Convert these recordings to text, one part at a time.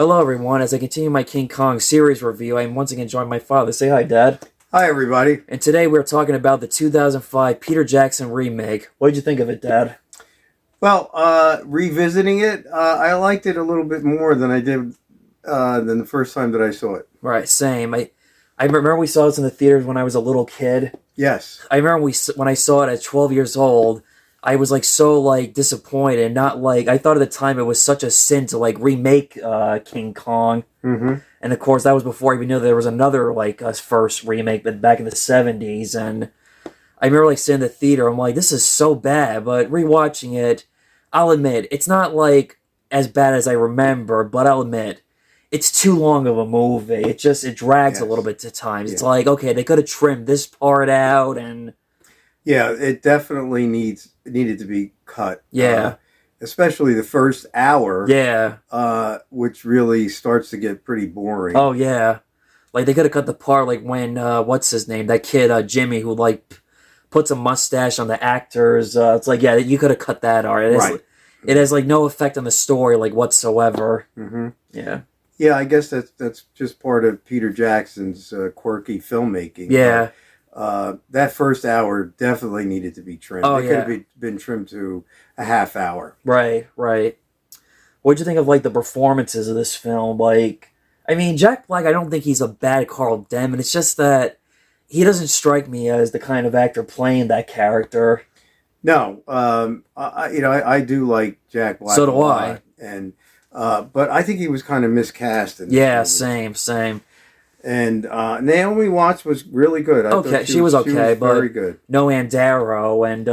Hello, everyone. As I continue my King Kong series review, I am once again joined by my father. Say hi, Dad. Hi, everybody. And today we're talking about the 2005 Peter Jackson remake. What did you think of it, Dad? Well, revisiting it, I liked it a little bit more than I did than the first time that I saw it. Right, same. I remember we saw this in the theaters when I was a little kid. Yes. I remember when I saw it at 12 years old, I was so disappointed. Not like I thought at the time it was such a sin to remake King Kong. Mm-hmm. And of course, that was before I even knew there was another first remake, but back in the 70s. And I remember sitting in the theater, I'm like, this is so bad. But rewatching it, I'll admit it's not as bad as I remember. But I'll admit it's too long of a movie. It drags a little bit to times. It's okay, they could have trimmed this part out, and yeah, it definitely needed to be cut. Yeah. Especially the first hour. Yeah. Which really starts to get pretty boring. Oh yeah, they could have cut the part when what's his name, that kid Jimmy, who puts a mustache on the actors. It's yeah, you could have cut that out. It has no effect on the story whatsoever. Mm-hmm. Yeah. Yeah, I guess that's just part of Peter Jackson's quirky filmmaking. Yeah. That first hour definitely needed to be trimmed. Oh, it could have been trimmed to a half hour. Right. What'd you think of the performances of this film? I mean, Jack Black, I don't think he's a bad Carl Denham. It's just that he doesn't strike me as the kind of actor playing that character. No, I do like Jack Black. So do I. And but I think he was kind of miscast. Yeah, same. And Naomi Watts was really good. She was okay, but very good. No Anne Darrow and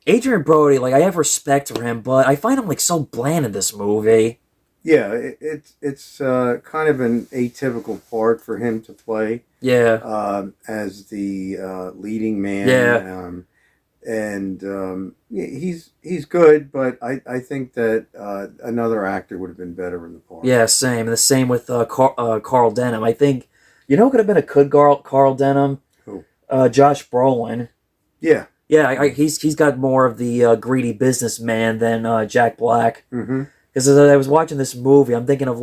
Adrian Brody. I have respect for him, but I find him so bland in this movie. Yeah, it's kind of an atypical part for him to play. Yeah, as the leading man. Yeah, he's good, but I think that another actor would have been better in the part. Yeah, same. And the same with Carl Denham. I think who could have been a good Carl Denham? Who? Josh Brolin. Yeah. Yeah, he's got more of the greedy businessman than Jack Black. Mm-hmm. Because as I was watching this movie, I'm thinking of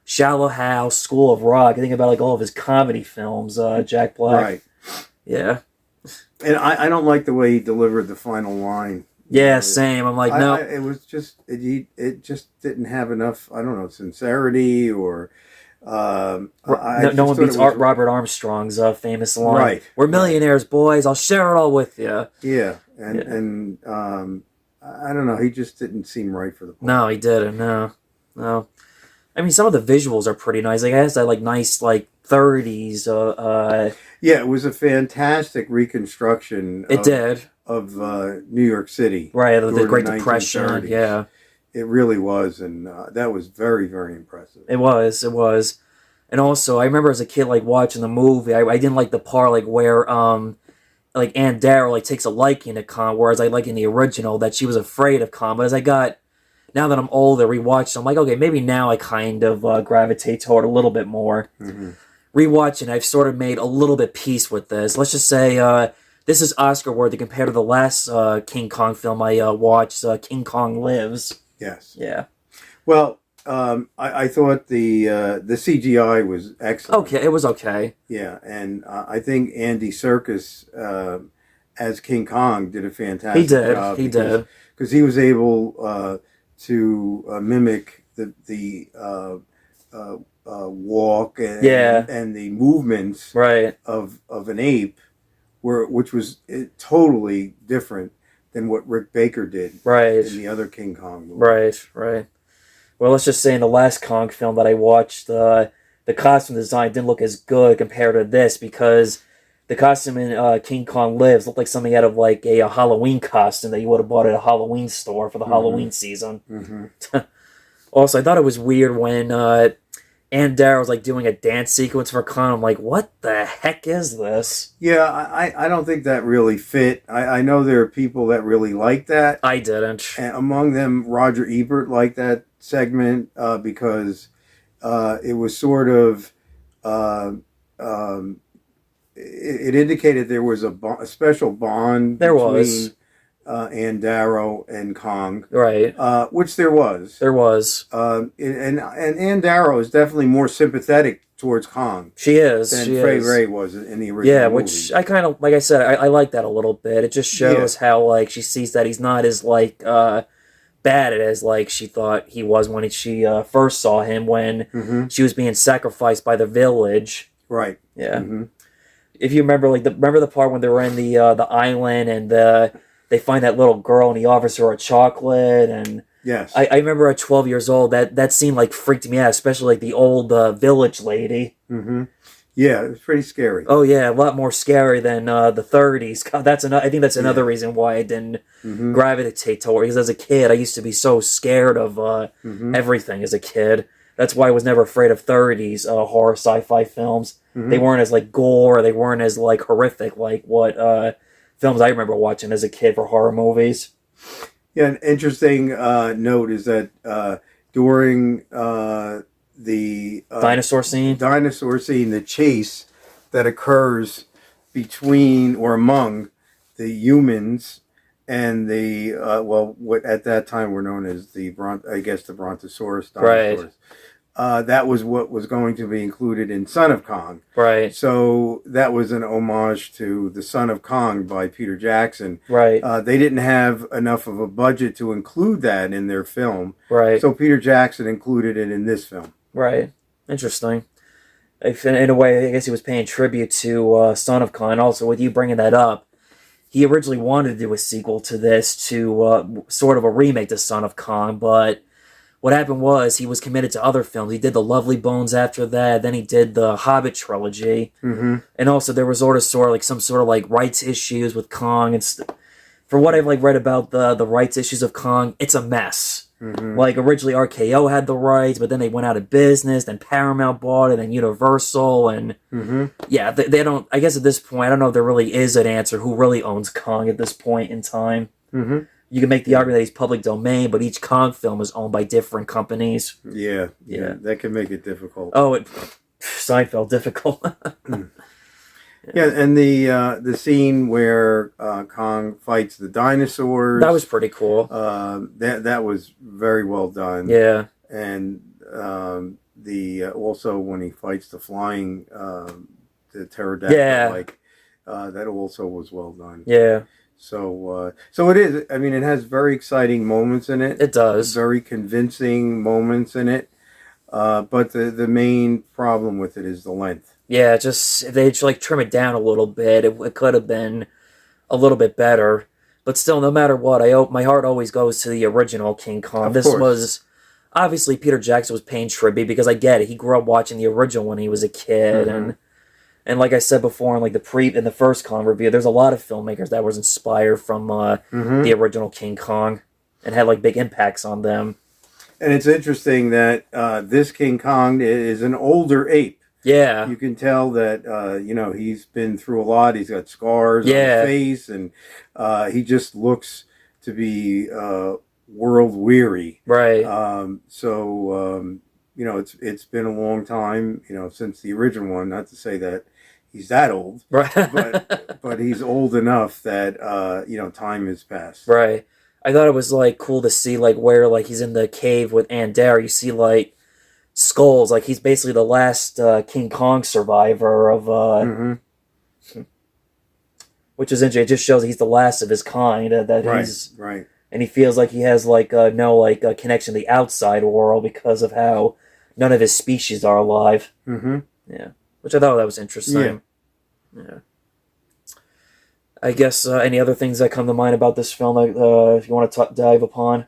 Shallow Hal, School of Rock. I think about all of his comedy films. Jack Black. Right. Yeah. And I don't like the way he delivered the final line. Yeah, same. I'm no. It was just it just didn't have enough. I don't know, sincerity or. No one beats Robert Armstrong's famous line. Right. We're millionaires, boys. I'll share it all with you. Yeah, and I don't know. He just didn't seem right for the part. No, he didn't. No. I mean, some of the visuals are pretty nice. I guess that nice 30s. Yeah, it was a fantastic reconstruction. Of New York City. Right, the Great Depression. Yeah. It really was, and that was very, very impressive. It was. And also, I remember as a kid, watching the movie, I didn't like the part, where, Anne Darrow, takes a liking to Khan, whereas I like in the original that she was afraid of Khan. But now that I'm older, rewatched, I'm okay, maybe now I kind of gravitate toward a little bit more. Mm-hmm. Rewatching, I've sort of made a little bit peace with this. Let's just say, this is Oscar-worthy compared to the last King Kong film I watched, King Kong Lives. Yes. Yeah. Well, I thought the CGI was excellent. Okay, it was okay. Yeah, and I think Andy Serkis as King Kong did a fantastic job. He did. Because he was able to mimic the walk and the movements of an ape, which was totally different than what Rick Baker did in the other King Kong movie. Right. Well, let's just say in the last Kong film that I watched, the costume design didn't look as good compared to this because the costume in King Kong Lives looked like something out of a Halloween costume that you would have bought at a Halloween store for the Halloween season. Mm-hmm. Also, I thought it was weird when Anne Darrow was doing a dance sequence for Kong. I'm like, what the heck is this? Yeah, I don't think that really fit. I know there are people that really like that. I didn't. And among them, Roger Ebert liked that segment because it was sort of it indicated there was a special bond between Anne Darrow and Kong. Right. Which there was. There was. And Anne Darrow is definitely more sympathetic towards Kong. She is. Than she Fay is. Wray was in the original movie. Which I kind of, like I said, I like that a little bit. It just shows how, like, she sees that he's not as, like, bad as, like, she thought he was when she first saw him when she was being sacrificed by the village. Right. Yeah. If you remember, like, remember the part when they were in the island and they find that little girl and he offers her a chocolate and... Yes. I remember at 12 years old, that scene, like, freaked me out, especially, like, the old village lady. Yeah, it was pretty scary. Oh, yeah, a lot more scary than the 30s. God, I think that's another reason why I didn't gravitate toward it, because as a kid, I used to be so scared of everything as a kid. That's why I was never afraid of 30s horror sci-fi films. They weren't as, like, gore, they weren't as, like, horrific, like what films I remember watching as a kid for horror movies. Yeah, an interesting note is that during the dinosaur scene, the chase that occurs between or among the humans and the what at that time were known as the Brontosaurus dinosaurs. Right. That was what was going to be included in Son of Kong. Right. So that was an homage to The Son of Kong by Peter Jackson. Right. They didn't have enough of a budget to include that in their film. Right. So Peter Jackson included it in this film. Right. Interesting. In a way, I guess he was paying tribute to Son of Kong. Also, with you bringing that up, he originally wanted to do a sequel to this, to sort of a remake to Son of Kong, but what happened was he was committed to other films. He did The Lovely Bones after that. Then he did the Hobbit trilogy. And also there was sort of like some sort of like rights issues with Kong. And for what I've like read about the rights issues of Kong, it's a mess. Like originally RKO had the rights, but then they went out of business. Then Paramount bought it, and Universal, and yeah, they don't. I guess at this point, I don't know if there really is an answer who really owns Kong at this point in time. You can make the argument that he's public domain, but each Kong film is owned by different companies. Yeah, that can make it difficult. Oh, Seinfeld difficult. Yeah, and the scene where Kong fights the dinosaurs, that was pretty cool. That was very well done. Yeah, and also when he fights the flying the pterodactyl, that also was well done. Yeah. So it is. I mean, it has very exciting moments in it. It does. Very convincing moments in it. But the main problem with it is the length. Yeah, just if they like trim it down a little bit, it could have been a little bit better. But still, no matter what, my heart always goes to the original King Kong. This was obviously Peter Jackson was paying tribute because I get it. He grew up watching the original when he was a kid, and like I said before in like in the first Kong review, there's a lot of filmmakers that was inspired from the original King Kong and had like big impacts on them. And it's interesting that this King Kong is an older ape. Yeah, you can tell that he's been through a lot. He's got scars on his face, and he just looks to be world weary. Right. It's been a long time, since the original one. Not to say that he's that old, right? but he's old enough that time has passed. Right. I thought it was like cool to see like where like he's in the cave with Anne Darrow. You see like skulls. Like he's basically the last King Kong survivor of. Which is interesting. It just shows he's the last of his kind. He's right. And he feels like he has like no connection to the outside world because of how none of his species are alive. Yeah, which I thought that was interesting. Yeah. I guess any other things that come to mind about this film if you want to dive upon?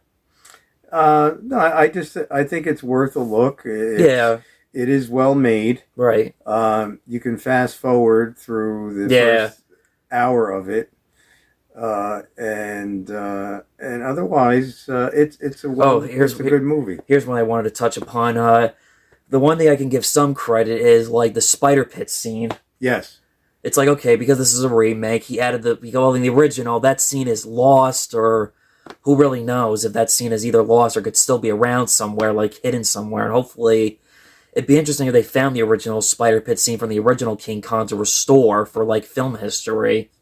No, I think it's worth a look. It is well made. Right. You can fast forward through the first hour of it, and otherwise it's a good movie. Here's one I wanted to touch upon. The one thing I can give some credit is like the spider pit scene. Yes. It's like, okay, because this is a remake, he added in the original, that scene is lost, or who really knows if that scene is either lost or could still be around somewhere, like hidden somewhere, and hopefully it'd be interesting if they found the original spider pit scene from the original King Kong to restore for like film history.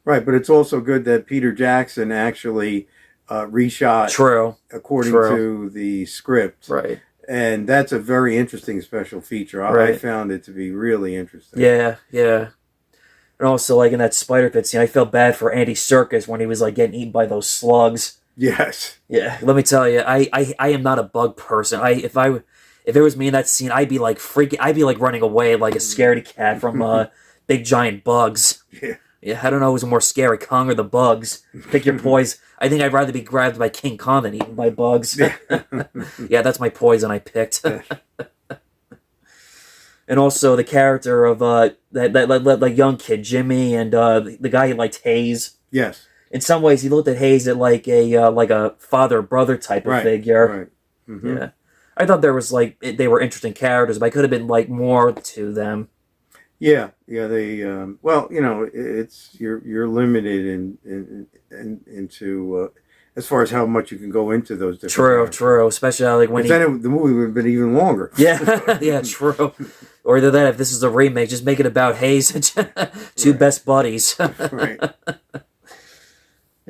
Right, but it's also good that Peter Jackson actually reshot True. according True. to the script. Right. And that's a very interesting special feature. I Right. found it to be really interesting. Yeah, yeah. And also, like, in that spider pit scene, I felt bad for Andy Serkis when he was, like, getting eaten by those slugs. Yes. Yeah, let me tell you, I am not a bug person. If it was me in that scene, I'd be like freaking, I'd be like running away like a scaredy cat from big giant bugs. Yeah. Yeah, I don't know who's more scary, Kong or the bugs. Pick your poison. I think I'd rather be grabbed by King Kong than eaten by bugs. Yeah, that's my poison I picked. And also the character of that young kid Jimmy and the guy who liked Hayes. Yes. In some ways, he looked at Hayes at like a father brother type of figure. Right. Mm-hmm. Yeah, I thought there was they were interesting characters, but I could have been like more to them. Yeah. They well, it's you're limited into as far as how much you can go into those different characters. True. Especially like when then the movie would have been even longer. Yeah, yeah, true. Or either that, if this is a remake, just make it about Hayes and two best buddies. Right.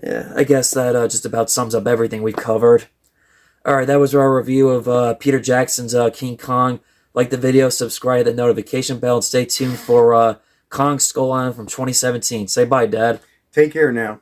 Yeah, I guess that just about sums up everything we've covered. Alright, that was our review of Peter Jackson's King Kong. Like the video, subscribe, the notification bell, and stay tuned for Kong Skull Island from 2017. Say bye, Dad. Take care now.